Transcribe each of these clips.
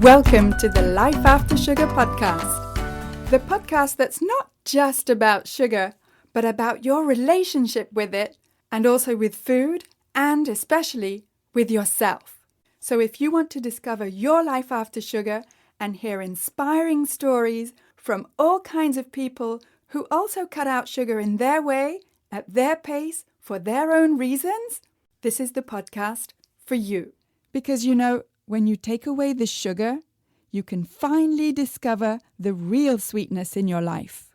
Welcome to the Life After Sugar podcast, the podcast that's not just about sugar, but about your relationship with it and also with food and especially with yourself. So if you want to discover your life after sugar and hear inspiring stories from all kinds of people who also cut out sugar in their way, at their pace, for their own reasons, this is the podcast for you. Because when you take away the sugar, you can finally discover the real sweetness in your life.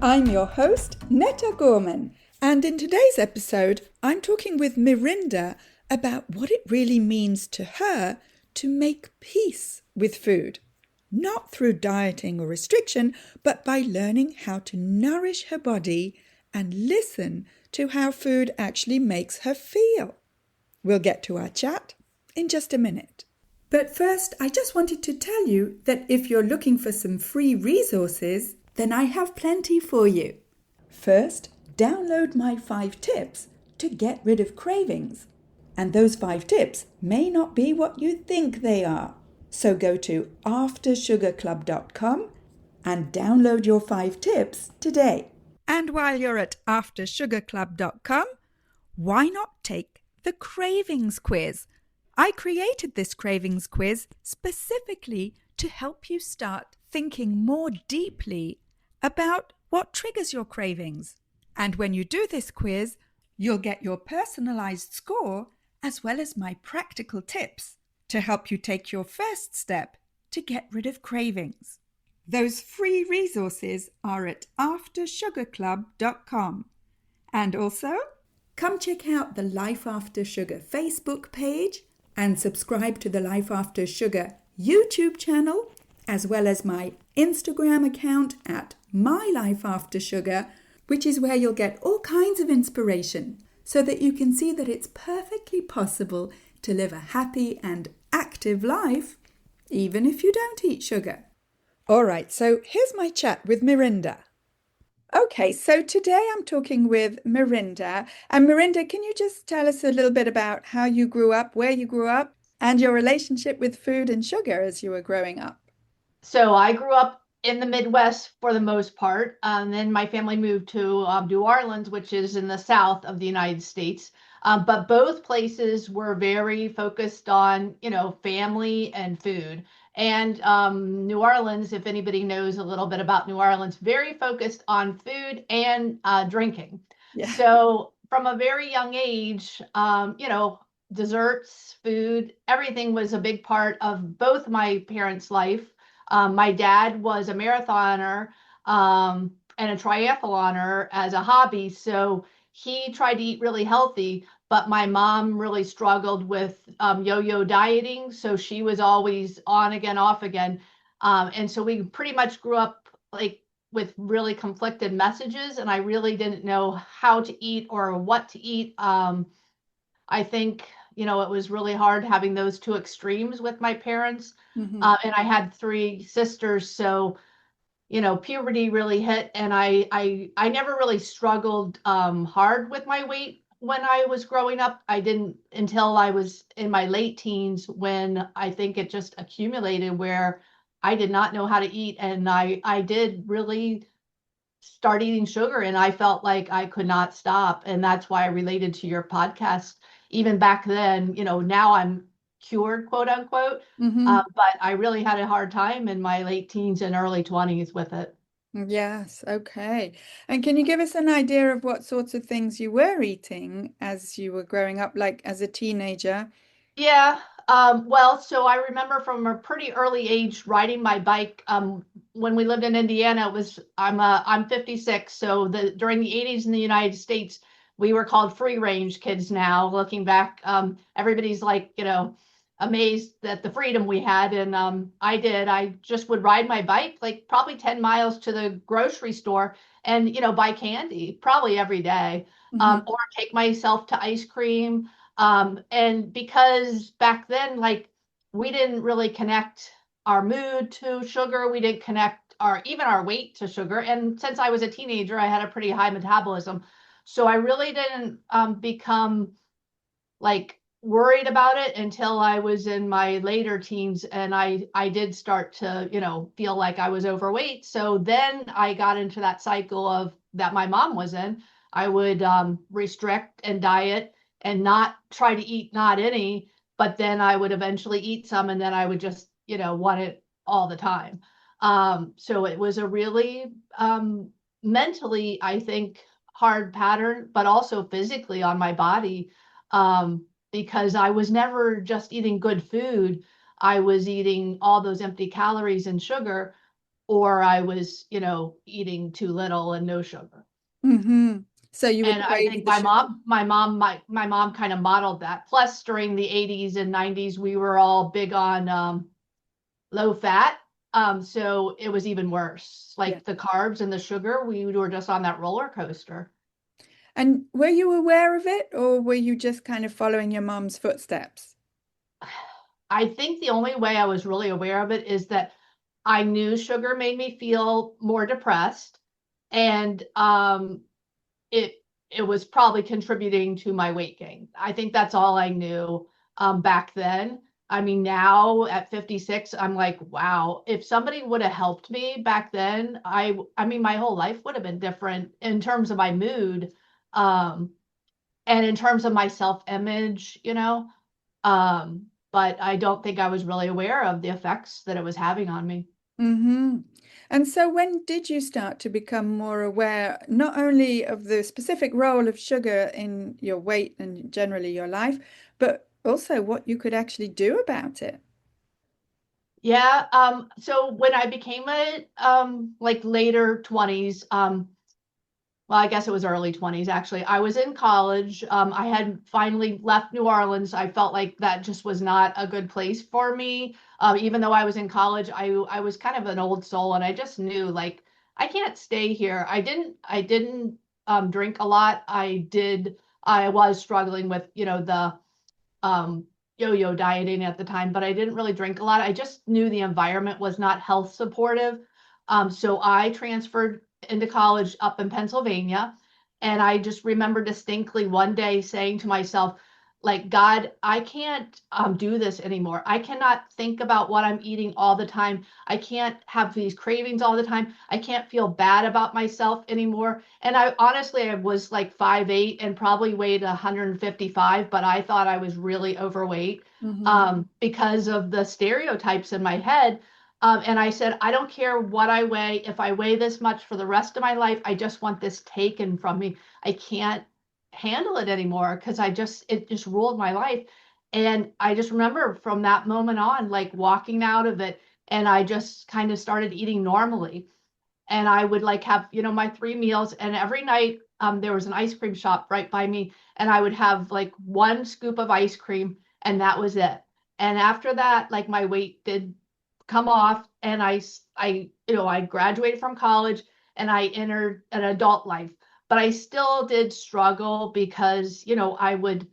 I'm your host, Netta Gorman, and in today's episode, I'm talking with Mirinda about what it really means to her to make peace with food. Not through dieting or restriction, but by learning how to nourish her body and listen to how food actually makes her feel. We'll get to our chat in just a minute. But first, I just wanted to tell you that if you're looking for some free resources, then I have plenty for you. First, download my 5 tips to get rid of cravings. And those 5 tips may not be what you think they are. So go to aftersugarclub.com and download your 5 tips today. And while you're at aftersugarclub.com, why not take the cravings quiz? I created this cravings quiz specifically to help you start thinking more deeply about what triggers your cravings. And when you do this quiz, you'll get your personalized score as well as my practical tips to help you take your first step to get rid of cravings. Those free resources are at aftersugarclub.com. And also, come check out the Life After Sugar Facebook page and subscribe to the Life After Sugar YouTube channel, as well as my Instagram account at My Life After Sugar, which is where you'll get all kinds of inspiration so that you can see that it's perfectly possible to live a happy and active life, even if you don't eat sugar. All right, so here's my chat with Mirinda. Okay, so today I'm talking with Mirinda. And Mirinda, can you just tell us a little bit about how you grew up, where you grew up, and your relationship with food and sugar as you were growing up? So I grew up in the Midwest for the most part. Then my family moved to New Orleans, which is in the south of the United States. But both places were very focused on, family and food. And New Orleans, if anybody knows a little bit about New Orleans, very focused on food and drinking. Yeah. So from a very young age, desserts, food, everything was a big part of both my parents' life. My dad was a marathoner and a triathloner as a hobby. So he tried to eat really healthy, but my mom really struggled with yo-yo dieting. So she was always on again, off again. And so we pretty much grew up with really conflicted messages, and I really didn't know how to eat or what to eat. I think, it was really hard having those two extremes with my parents. Mm-hmm. And I had 3 sisters. So, puberty really hit, and I never really struggled hard with my weight when I was growing up. I didn't until I was in my late teens, when I think it just accumulated where I did not know how to eat. And I did really start eating sugar, and I felt like I could not stop. And that's why I related to your podcast even back then. Now I'm cured, quote unquote. Mm-hmm. But I really had a hard time in my late teens and early 20s with it. Yes, okay. And can you give us an idea of what sorts of things you were eating as you were growing up, like as a teenager? Yeah. Well, so I remember from a pretty early age riding my bike. When we lived in Indiana, I'm 56. So during the 80s in the United States, we were called free range kids now. Looking back, everybody's like, amazed at the freedom we had. And I just would ride my bike like probably 10 miles to the grocery store and, buy candy probably every day, Mm-hmm. or take myself to ice cream. And because back then, we didn't really connect our mood to sugar, we didn't connect even our weight to sugar. And since I was a teenager, I had a pretty high metabolism. So I really didn't become like worried about it until I was in my later teens, and I did start to, feel like I was overweight. So then I got into that cycle of that my mom was in. I would restrict and diet and not try to eat not any, but then I would eventually eat some, and then I would just, want it all the time. So it was a really mentally, I think, hard pattern, but also physically on my body, because I was never just eating good food. I was eating all those empty calories and sugar, or I was, eating too little and no sugar. Hmm. So you would And I crave think the sugar. my mom kind of modeled that. Plus, during the 80s and 90s, we were all big on low fat. So it was even worse. Yeah. Like the carbs and the sugar, we were just on that roller coaster. And were you aware of it, or were you just kind of following your mom's footsteps? I think the only way I was really aware of it is that I knew sugar made me feel more depressed, and it it was probably contributing to my weight gain. I think that's all I knew back then. I mean, now at 56, I'm like, wow, if somebody would have helped me back then, I mean, my whole life would have been different in terms of my mood, um, and in terms of my self-image, but I don't think I was really aware of the effects that it was having on me. Hmm. And so when did you start to become more aware, not only of the specific role of sugar in your weight and generally your life, but also what you could actually do about it? Yeah, so when I became a like later 20s, well, I guess it was early 20s actually. I was in college. I had finally left New Orleans. I felt like that just was not a good place for me. Even though I was in college, I was kind of an old soul, and I just knew like I can't stay here. I didn't drink a lot. I was struggling with, the um, yo-yo dieting at the time, but I didn't really drink a lot. I just knew the environment was not health supportive. So I transferred into college up in Pennsylvania. And I just remember distinctly one day saying to myself, like, God, I can't do this anymore. I cannot think about what I'm eating all the time. I can't have these cravings all the time. I can't feel bad about myself anymore. And I was like 5'8" and probably weighed 155, but I thought I was really overweight Hmm. because of the stereotypes in my head. And I said, I don't care what I weigh. If I weigh this much for the rest of my life, I just want this taken from me. I can't handle it anymore because it just ruled my life. And I just remember from that moment on, like walking out of it, and I just kind of started eating normally. And I would like have, my 3 meals. And every night, there was an ice cream shop right by me, and I would have like one scoop of ice cream, and that was it. And after that, like my weight did come off, and I graduated from college and I entered an adult life. But I still did struggle because, I would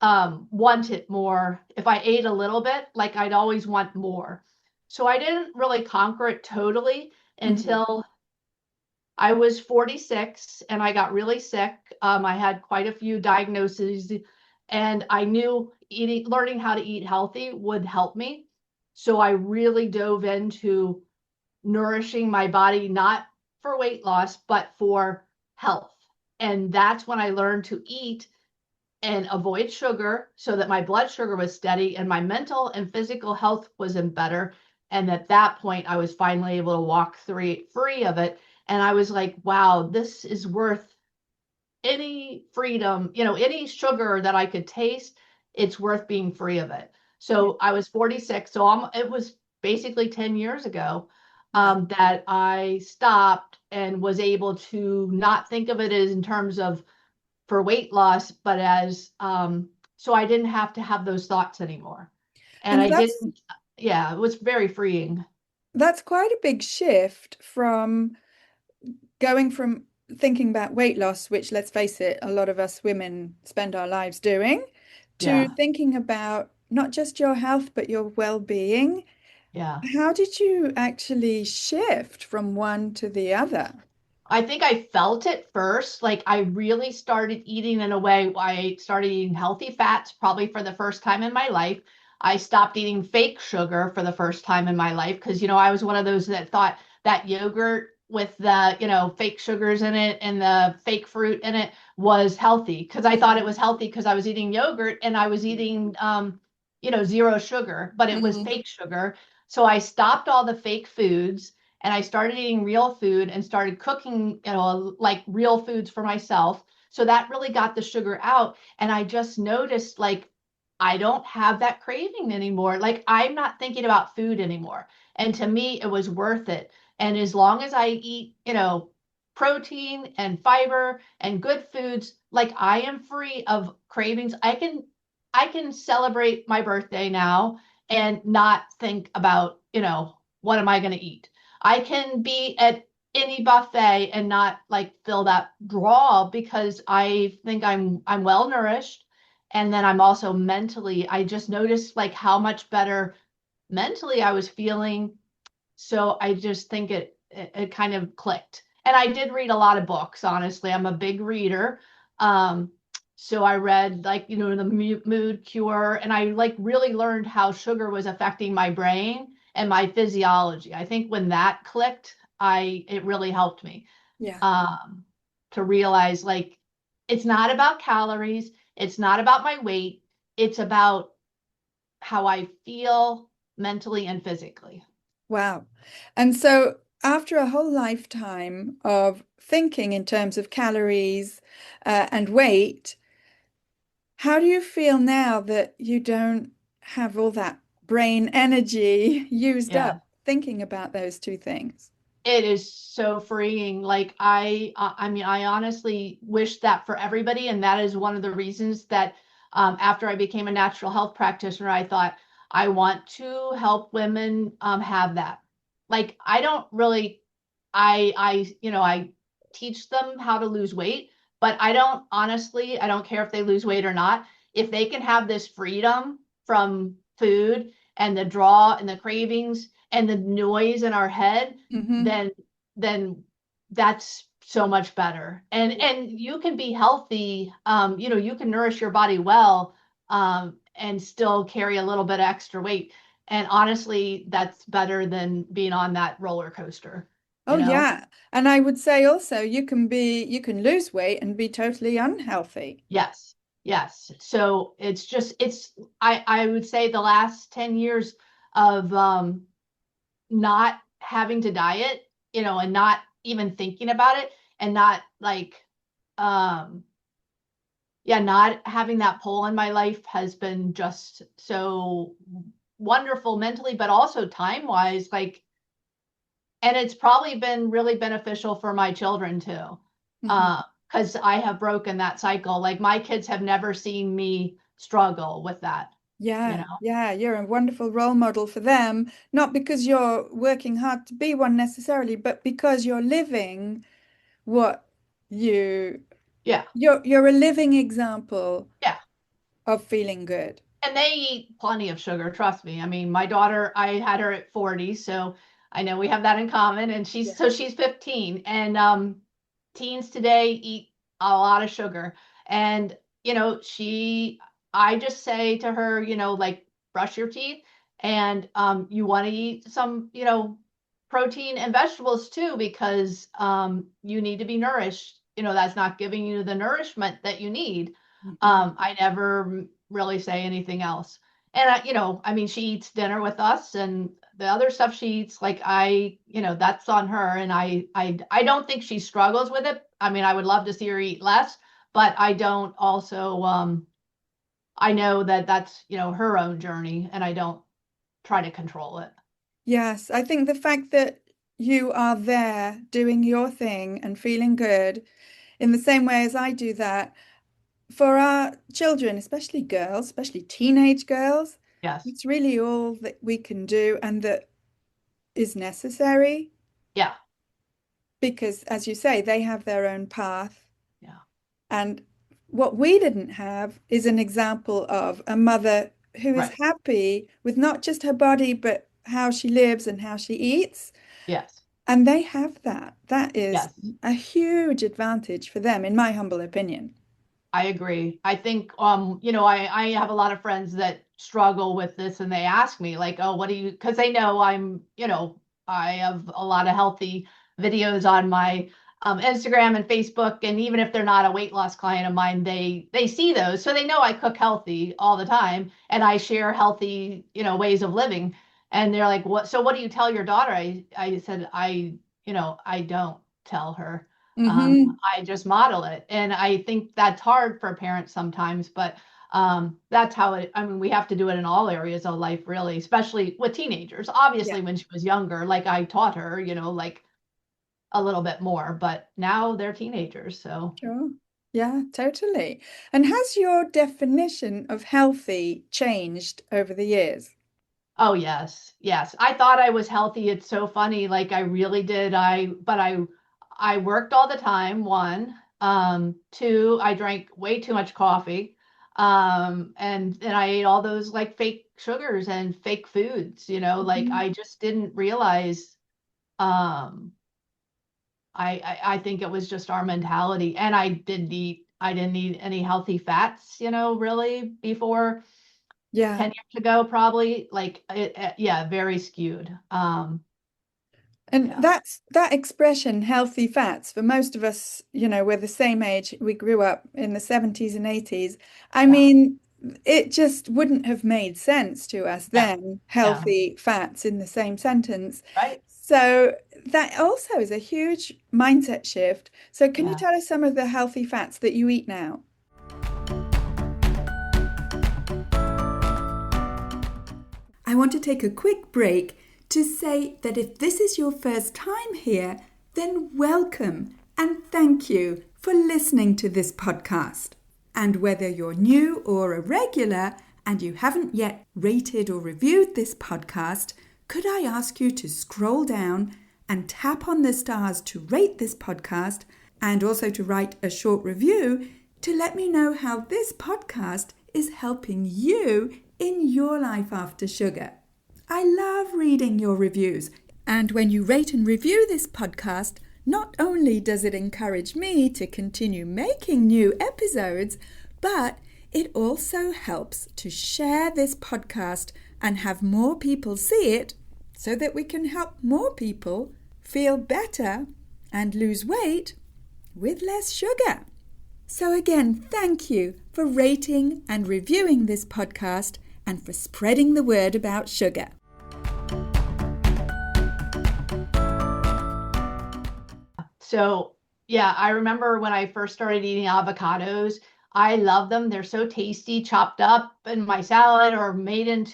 want it more. If I ate a little bit, like I'd always want more. So I didn't really conquer it totally Hmm. until I was 46 and I got really sick. I had quite a few diagnoses, and I knew learning how to eat healthy would help me. So I really dove into nourishing my body, not for weight loss, but for health. And that's when I learned to eat and avoid sugar so that my blood sugar was steady and my mental and physical health was in better. And at that point, I was finally able to walk free of it. And I was like, wow, this is worth any freedom, any sugar that I could taste, it's worth being free of it. Yeah. So I was 46. So it was basically 10 years ago Wow. that I stopped and was able to not think of it as in terms of for weight loss, but as so I didn't have to have those thoughts anymore. And And I didn't, yeah, it was very freeing. that's quite a big shift from going from thinking about weight loss, which let's face it, a lot of us women spend our lives doing, to Yeah, thinking about not just your health, but your well-being. yeah. How did you actually shift from one to the other? I think I felt it first. Like I really started eating in a way. I started eating healthy fats probably for the first time in my life. I stopped eating fake sugar for the first time in my life because, I was one of those that thought that yogurt with the, fake sugars in it and the fake fruit in it was healthy because I thought it was healthy because I was eating yogurt and I was eating, zero sugar, but it was Mm-hmm. fake sugar. So I stopped all the fake foods and I started eating real food and started cooking, like real foods for myself. So that really got the sugar out. And I just noticed like I don't have that craving anymore. Like I'm not thinking about food anymore. And to me, it was worth it. And as long as I eat, protein and fiber and good foods, like I am free of cravings. I can celebrate my birthday now and not think about, what am I going to eat? I can be at any buffet and not like feel that draw because I think I'm well nourished. And then I'm also mentally, I just noticed like how much better mentally I was feeling. So I just think it kind of clicked. And I did read a lot of books, honestly. I'm a big reader. Um, so I read like, the mood cure, and I like really learned how sugar was affecting my brain and my physiology. I think when that clicked, I it really helped me Yeah. um, to realize like it's not about calories, it's not about my weight, it's about how I feel mentally and physically. Wow. And so after a whole lifetime of thinking in terms of calories, and weight, how do you feel now that you don't have all that brain energy used Yeah. up thinking about those two things? It is so freeing. Like I mean, I honestly wish that for everybody, and that is one of the reasons that after I became a natural health practitioner, I thought I want to help women have that. Like I don't really, I teach them how to lose weight, but I don't honestly, I don't care if they lose weight or not. If they can have this freedom from food and the draw and the cravings and the noise in our head, Hmm. then then that's so much better. And you can be healthy, you can nourish your body well, and still carry a little bit of extra weight. And honestly, that's better than being on that roller coaster, Oh, you know? yeah. And I would say also you can lose weight and be totally unhealthy. Yes. Yes. So I would say the last 10 years of not having to diet, and not even thinking about it and not like um yeah, not having that pull in my life has been just so wonderful mentally, but also time wise, like, and it's probably been really beneficial for my children too. Hmm. Because I have broken that cycle. Like my kids have never seen me struggle with that, you Yeah, know? yeah, you're a wonderful role model for them, not because you're working hard to be one necessarily, but because you're living what you Yeah. you're a living example Yeah. of feeling good. And they eat plenty of sugar, trust me. I mean, my daughter, I had her at 40, so I know we have that in common. And Yeah. she's 15. And teens today eat a lot of sugar. And, I just say to her, like, brush your teeth and you want to eat some, protein and vegetables too, because you need to be nourished. That's not giving you the nourishment that you need. Mhm. I never really say anything else. And I mean, she eats dinner with us, and the other stuff she eats, like that's on her. And I don't think she struggles with it. I mean, I would love to see her eat less, but I don't also. I know that that's her own journey, and I don't try to control it. Yes, I think the fact that you are there doing your thing and feeling good in the same way as I do that for our children, especially girls, especially teenage girls, Yes. it's really all that we can do and that is necessary Yeah. because, as you say, they have their own path. Yeah. And what we didn't have is an example of a mother who is Right. happy with not just her body, but how she lives and how she eats. Yes. And they have that. That is Yes. a huge advantage for them, in my humble opinion. I agree. I think, I have a lot of friends that struggle with this and they ask me like, oh, what do you, because they know I have a lot of healthy videos on my Instagram and Facebook. And even if they're not a weight loss client of mine, they see those. So they know I cook healthy all the time and I share healthy, ways of living. And they're like, what do you tell your daughter? I said, I don't tell her. Hmm. I just model it. And I think that's hard for parents sometimes, but that's how I mean, we have to do it in all areas of life, really, especially with teenagers. Yeah, Obviously, when she was younger, like I taught her, like a little bit more, but now they're teenagers. So, sure. Yeah, totally. And has your definition of healthy changed over the years? oh, yes, yes. I thought I was healthy. It's so funny. Like I really did. I worked all the time, one. Two, I drank way too much coffee. And I ate all those like fake sugars and fake foods, like Mhm. I just didn't realize, um, I think it was just our mentality. And I didn't eat any healthy fats, really before Yeah. 10 years ago, probably yeah, very skewed. And Yeah, that's that expression, healthy fats, for most of us, we're the same age. We grew up in the 70s and 80s. I yeah, mean, it just wouldn't have made sense to us no, then, no, healthy fats in the same sentence. right? So that also is a huge mindset shift. So can you Yeah. tell us some of the healthy fats that you eat now? I want to take a quick break to say that if this is your first time here, then welcome and thank you for listening to this podcast. And whether you're new or a regular and you haven't yet rated or reviewed this podcast, could I ask you to scroll down and tap on the stars to rate this podcast and also to write a short review to let me know how this podcast is helping you in your life after sugar. I love reading your reviews. And when you rate and review this podcast, not only does it encourage me to continue making new episodes, but it also helps to share this podcast and have more people see it so that we can help more people feel better and lose weight with less sugar. So again, thank you for rating and reviewing this podcast and for spreading the word about sugar. So, yeah, I remember when I first started eating avocados, I love them. They're so tasty, chopped up in my salad or made into,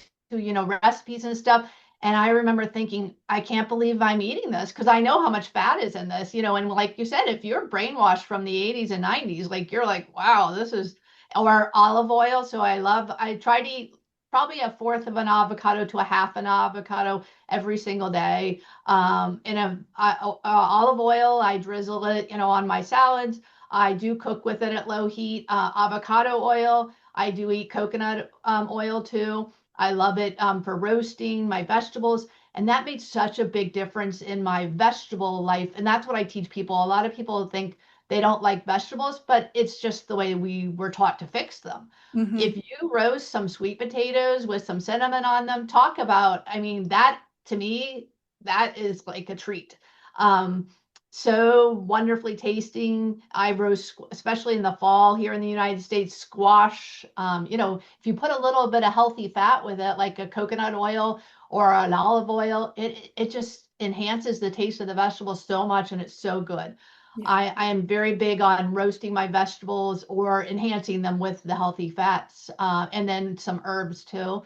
recipes and stuff. And I remember thinking, I can't believe I'm eating this because I know how much fat is in this, and like you said, if you're brainwashed from the 80s and 90s, like you're like, wow, this is, or olive oil. So I try to eat probably a fourth of an avocado to a half an avocado every single day. In olive oil, I drizzle it, on my salads. I do cook with it at low heat. Avocado oil, I do eat coconut oil too. I love it for roasting my vegetables. And that makes such a big difference in my vegetable life. And that's what I teach people. A lot of people think they don't like vegetables, but it's just the way we were taught to fix them. Mm-hmm. If you roast some sweet potatoes with some cinnamon on them, talk about, I mean, that to me, that is like a treat. Um, so wonderfully tasting. I roast, especially in the fall here in the United States, squash. If you put a little bit of healthy fat with it, like a coconut oil or an olive oil, it just enhances the taste of the vegetables so much, and it's so good. Yeah. I am very big on roasting my vegetables or enhancing them with the healthy fats, and then some herbs too.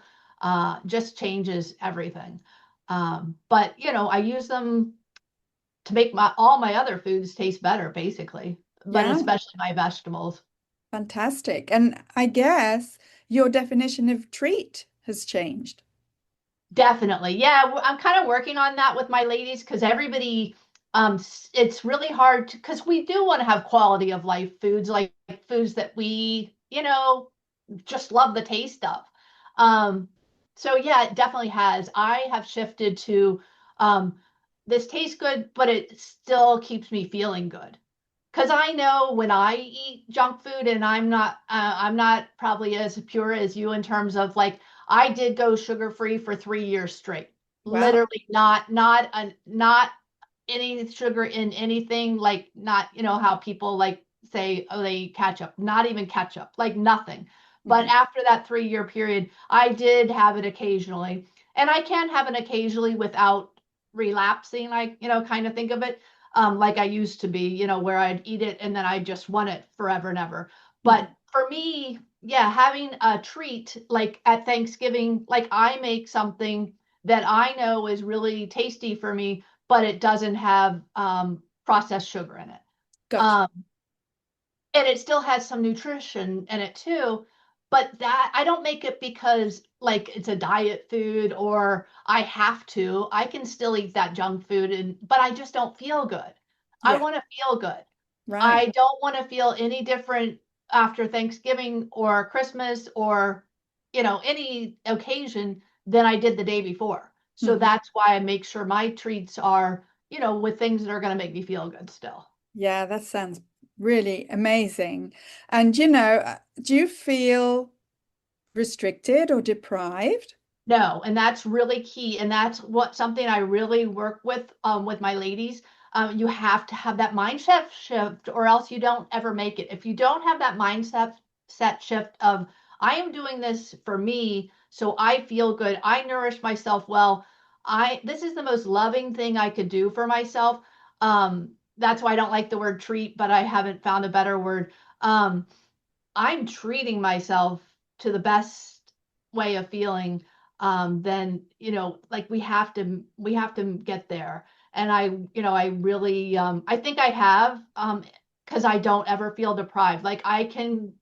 Just changes everything. But I use them to make my all my other foods taste better, basically, but Yeah, especially my vegetables. fantastic. And I guess your definition of treat has changed. Definitely. Yeah, I'm kind of working on that with my ladies because everybody, it's really hard because we do want to have quality of life foods, like foods that we, just love the taste of. Um, so yeah, it definitely has. I have shifted to um, this tastes good, but it still keeps me feeling good. Because I know when I eat junk food, and I'm not probably as pure as you in terms of like I did go sugar free for 3 years straight. Wow. Literally not any sugar in anything, like not, how people like say, oh, they eat ketchup, not even ketchup, like nothing. But Mhm. after that 3 year period, I did have it occasionally. And I can have it occasionally without relapsing, like, kind of think of it like I used to be, where I'd eat it and then I just want it forever and ever. But Mhm. for me, yeah, having a treat like at Thanksgiving, like I make something that I know is really tasty for me, but it doesn't have processed sugar in it. Gotcha. Um, and it still has some nutrition in it too. But that I don't make it because like it's a diet food or I have to. I can still eat that junk food but I just don't feel good. I Yeah. want to feel good. Right. I don't want to feel any different after Thanksgiving or Christmas or any occasion than I did the day before. So Mhm. that's why I make sure my treats are, with things that are going to make me feel good still. Yeah, that sounds really amazing. And do you feel restricted or deprived? No, and that's really key. And that's what something I really work with my ladies. You have to have that mindset shift or else you don't ever make it. If you don't have that mindset set shift of I am doing this for me, so I feel good, I nourish myself well. This is the most loving thing I could do for myself. That's why I don't like the word treat, but I haven't found a better word. Um, I'm treating myself to the best way of feeling, then like we have to get there. And I really I think I have because I don't ever feel deprived. Like I can,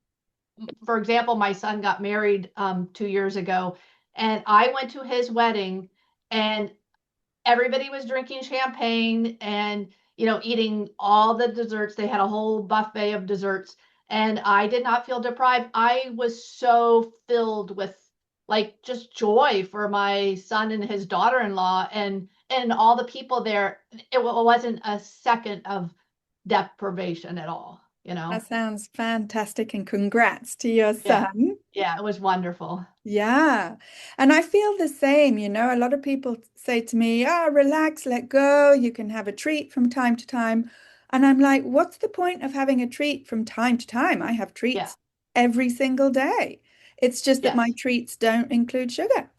for example, my son got married 2 years ago, and I went to his wedding, and everybody was drinking champagne and eating all the desserts. They had a whole buffet of desserts, and I did not feel deprived. I was so filled with like just joy for my son and his daughter-in-law and all the people there. It wasn't a second of deprivation at all. That sounds fantastic, and congrats to your Yeah, son. yeah, it was wonderful. Yeah. And I feel the same, a lot of people say to me, relax, let go. You can have a treat from time to time. And I'm like, what's the point of having a treat from time to time? I have Yeah. treats every single day. It's just that my Yes. treats don't include sugar.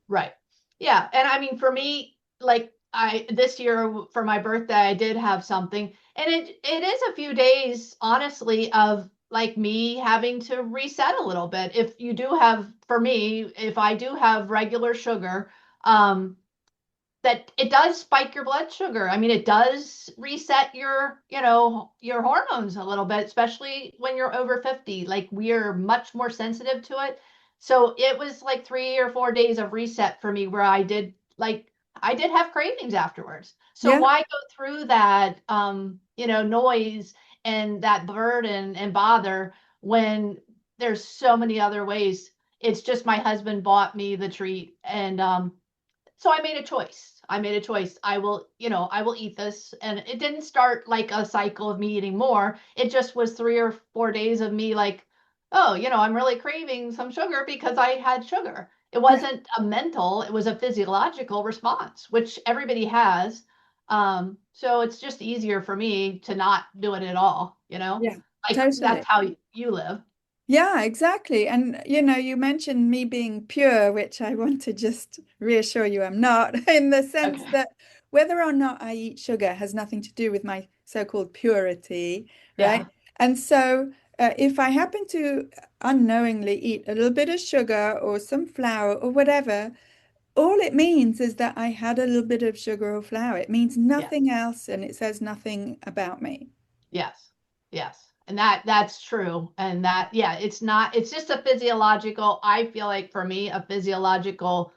Right. Yeah. And I mean, for me, like I this year for my birthday, I did have something, and it is a few days, honestly, of like me having to reset a little bit. If you do have, for me, if I do have regular sugar, um, that it does spike your blood sugar. I mean, it does reset your hormones a little bit, especially when you're over 50. Like we are much more sensitive to it. So it was like 3 or 4 days of reset for me where I did have cravings afterwards. So Yeah. why go through that noise and that burden and bother when there's so many other ways. It's just my husband bought me the treat, and so I made a choice. I made a choice. I will eat this. And it didn't start like a cycle of me eating more. It just was 3 or 4 days of me like, oh, I'm really craving some sugar because I had sugar. It Yeah. wasn't a mental, it was a physiological response, which everybody has. So it's just easier for me to not do it at all. Yeah. Like that's Totally. how you live. Yeah, exactly. And you mentioned me being pure, which I want to just reassure you I'm not, in the sense Okay. that whether or not I eat sugar has nothing to do with my so-called purity, Yeah. right? And so if I happen to unknowingly eat a little bit of sugar or some flour or whatever, all it means is that I had a little bit of sugar or flour. It means Yeah. nothing else, and it says nothing about me. Yes. Yes. And that's true. And that, yeah, it's just a physiological, I feel like for me, a physiological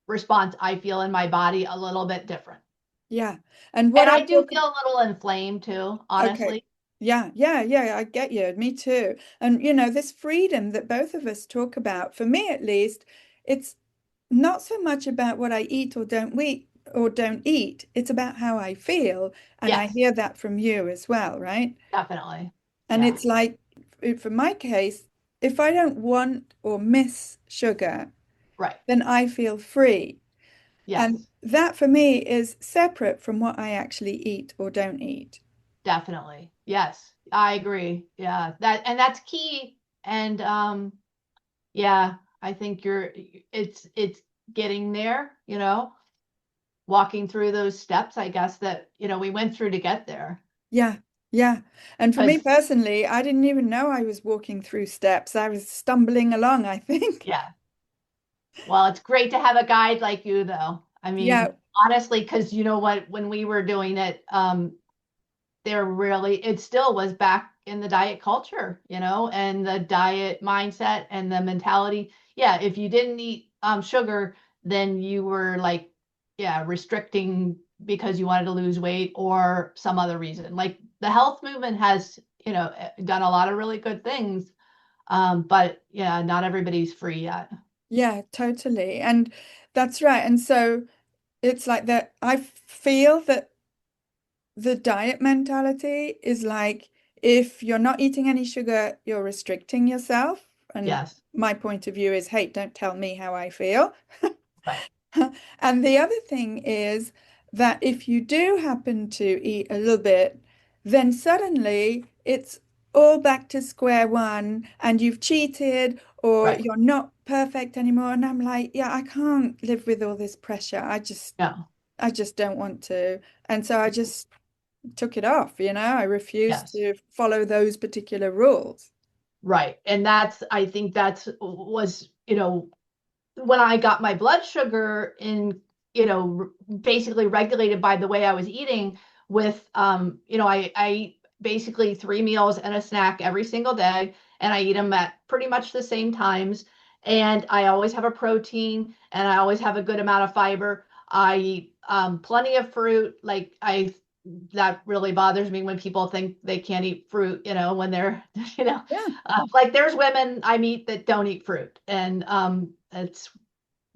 response I feel in my body a little bit different. Yeah. And what And I I do talk feel a little inflamed too, Okay. honestly. Yeah, yeah, yeah, I get you. Me too. And this freedom that both of us talk about, for me at least, it's not so much about what I eat or don't or don't eat. It's about how I feel. And I Yes, hear that from you as well, right? definitely. And Yeah, it's like, for my case, if I don't want or miss sugar, right. then I feel free. And Yes, that for me is separate from what I actually eat or don't eat. definitely. Yes, I agree. Yeah, that's key. And yeah, I think it's getting there, walking through those steps, I guess that, we went through to get there. Yeah, yeah. And for me Because personally, I didn't even know I was walking through steps. I was stumbling along, I think. yeah, well, it's great to have a guide like you though. I Yeah, mean, honestly, because you know what, when we were doing it, it still was back in the diet culture, and the diet mindset and the mentality. Yeah, if you didn't eat sugar, then you were like, yeah, restricting because you wanted to lose weight or some other reason. Like the health movement has, done a lot of really good things. But yeah, not everybody's free yet. yeah, totally. And that's right. And so it's like that. I feel that the diet mentality is like if you're not eating any sugar, you're restricting yourself. And Yes, my point of view is, hey, don't tell me how I feel. right, And the other thing is that if you do happen to eat a little bit, then suddenly it's all back to square one and you've cheated or right. you're not perfect anymore. And I'm like, yeah, I can't live with all this pressure. No, I just don't want to. And so I just took it off, I refused yes. to follow those particular rules. Right. And I think was, when I got my blood sugar basically regulated by the way I was eating with, I eat basically 3 meals and a snack every single day, and I eat them at pretty much the same times. And I always have a protein and I always have a good amount of fiber. I eat plenty of fruit. That really bothers me when people think they can't eat fruit, when they're, Yeah, like there's women I meet that don't eat fruit. And it's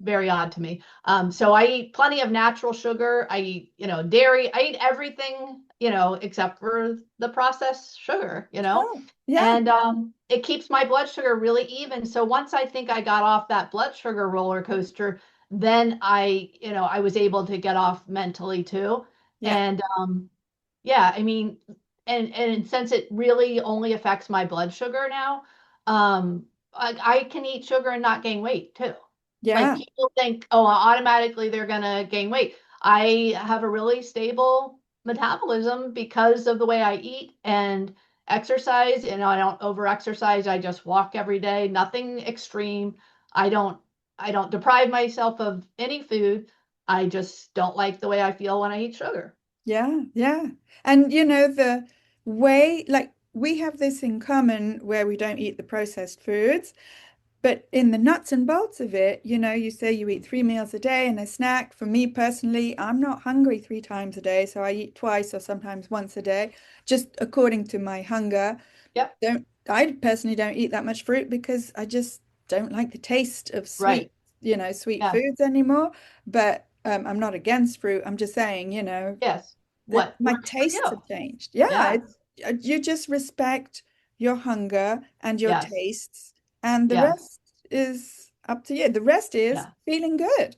very odd to me. So I eat plenty of natural sugar. I eat, dairy. I eat everything, except for the processed sugar, sure. Yeah, and it keeps my blood sugar really even. So once I think I got off that blood sugar roller coaster, then I was able to get off mentally too. yeah, And yeah, I mean, and since it really only affects my blood sugar now, I can eat sugar and not gain weight too. Like yeah, people think, oh, automatically they're gonna gain weight. I have a really stable metabolism because of the way I eat and exercise. I don't over exercise. I just walk every day, nothing extreme. I don't I don't deprive myself of any food. I just don't like the way I feel when I eat sugar. yeah, yeah. And the way, like, we have this in common where we don't eat the processed foods, but in the nuts and bolts of it, you say you eat 3 meals a day and a snack. For me personally, I'm not hungry 3 times a day, so I eat twice or sometimes once a day, just according to my hunger. Yep. Don't I personally don't eat that much fruit because I just don't like the taste of Right. sweet Yes. foods anymore. But I'm not against fruit. I'm just saying, Yes. that What my works for tastes you? have changed. Yeah, Yeah. you just respect your hunger and your Yes. tastes, and the Yes. rest is up to you. The rest is Yeah. feeling good.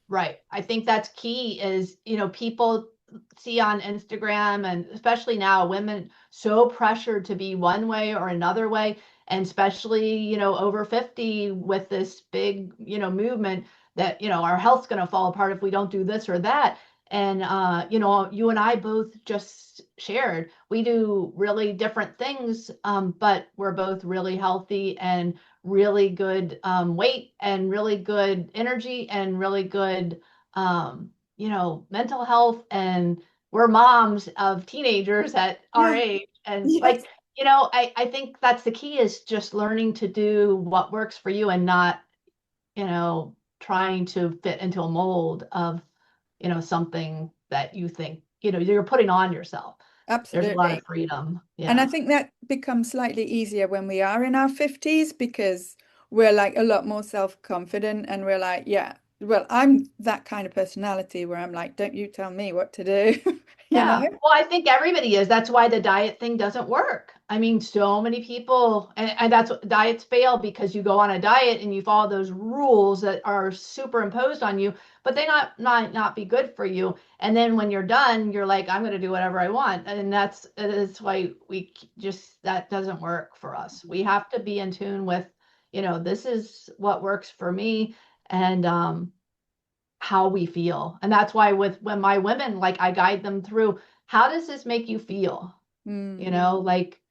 Right. I think that's key is, people see on Instagram and especially now women so pressured to be one way or another way. And especially, over 50 with this big, movement that, our health's going to fall apart if we don't do this or that. And, you and I both just shared, we do really different things, but we're both really healthy and really good weight and really good energy and really good mental health, and we're moms of teenagers at our Yeah. age, and Yes. I think that's the key is just learning to do what works for you and not trying to fit into a mold of something that you think you're putting on yourself. There's a lot of Absolutely. freedom. And I Yeah. think that becomes slightly easier when we are in our 50s because we're like a lot more self-confident and we're like, yeah, Well, I'm that kind of personality where I'm like, don't you tell me what to do, you know? Yeah. Well, I think everybody is. That's why the diet thing doesn't work. I mean, so many people, and that's what diets fail because you go on a diet and you follow those rules that are superimposed on you, but they not be good for you. And then when you're done, you're like, I'm going to do whatever I want. And that's why that doesn't work for us. We have to be in tune with, this is what works for me. And how we feel. And that's why when my women, like I guide them through, how does this make you feel? Mm. Like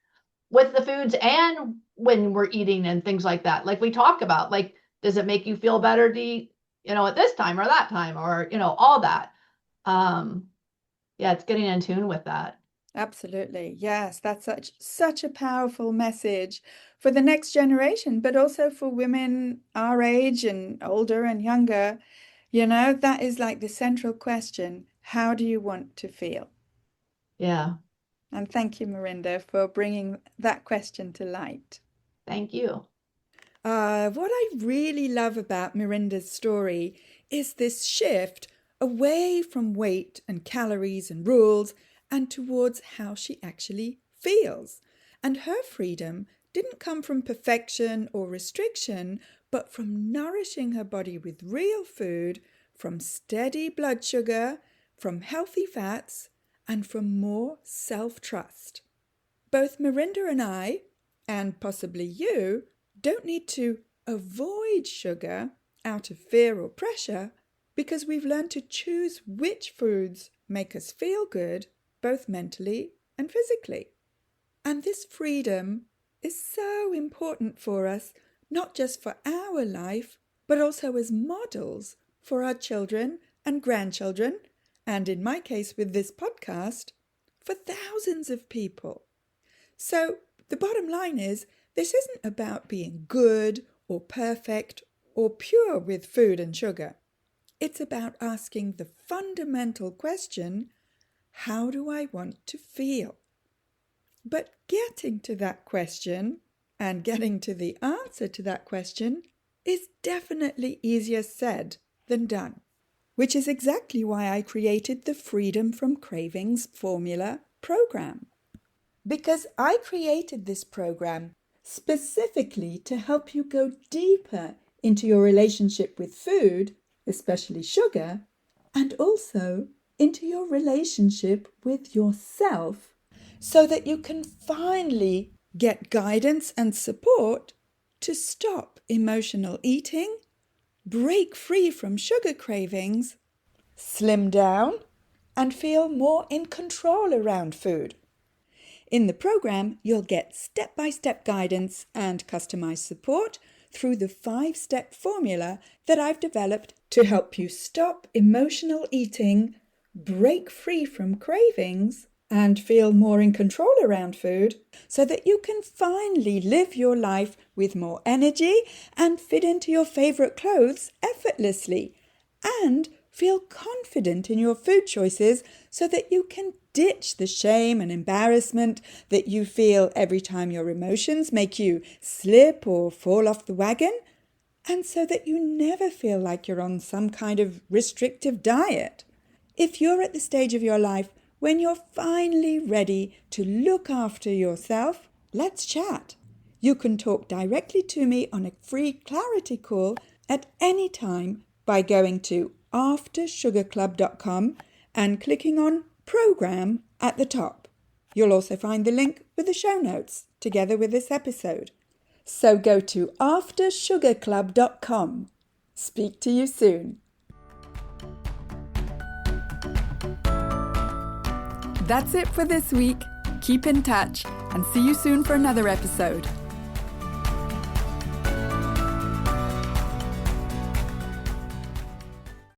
with the foods and when we're eating and things like that. Like we talk about, like, does it make you feel better to eat, at this time or that time or, all that. Um, yeah, it's getting in tune with that. Absolutely. Yes, that's such a powerful message for the next generation, but also for women our age and older and younger. That is like the central question. How do you want to feel? Yeah. And thank you, Mirinda, for bringing that question to light. Thank you. What I really love about Mirinda's story is this shift away from weight and calories and rules and towards how she actually feels. And her freedom didn't come from perfection or restriction, but from nourishing her body with real food, from steady blood sugar, from healthy fats, and from more self-trust. Both Mirinda and I, and possibly you, don't need to avoid sugar out of fear or pressure because we've learned to choose which foods make us feel good, both mentally and physically. And this freedom is so important for us, not just for our life, but also as models for our children and grandchildren, and in my case with this podcast, for thousands of people. So the bottom line is, this isn't about being good or perfect or pure with food and sugar. It's about asking the fundamental question, how do I want to feel? But getting to that question and getting to the answer to that question is definitely easier said than done, which is exactly why I created the Freedom from Cravings Formula program. Because I created this program specifically to help you go deeper into your relationship with food, especially sugar, and also into your relationship with yourself, so that you can finally get guidance and support to stop emotional eating, break free from sugar cravings, slim down, and feel more in control around food. In the program, you'll get step-by-step guidance and customized support through the 5-step formula that I've developed to help you stop emotional eating, break free from cravings, and feel more in control around food so that you can finally live your life with more energy and fit into your favorite clothes effortlessly and feel confident in your food choices so that you can ditch the shame and embarrassment that you feel every time your emotions make you slip or fall off the wagon, and so that you never feel like you're on some kind of restrictive diet. If you're at the stage of your life when you're finally ready to look after yourself, let's chat. You can talk directly to me on a free clarity call at any time by going to aftersugarclub.com and clicking on Program at the top. You'll also find the link with the show notes together with this episode. So go to aftersugarclub.com. Speak to you soon. That's it for this week. Keep in touch and see you soon for another episode.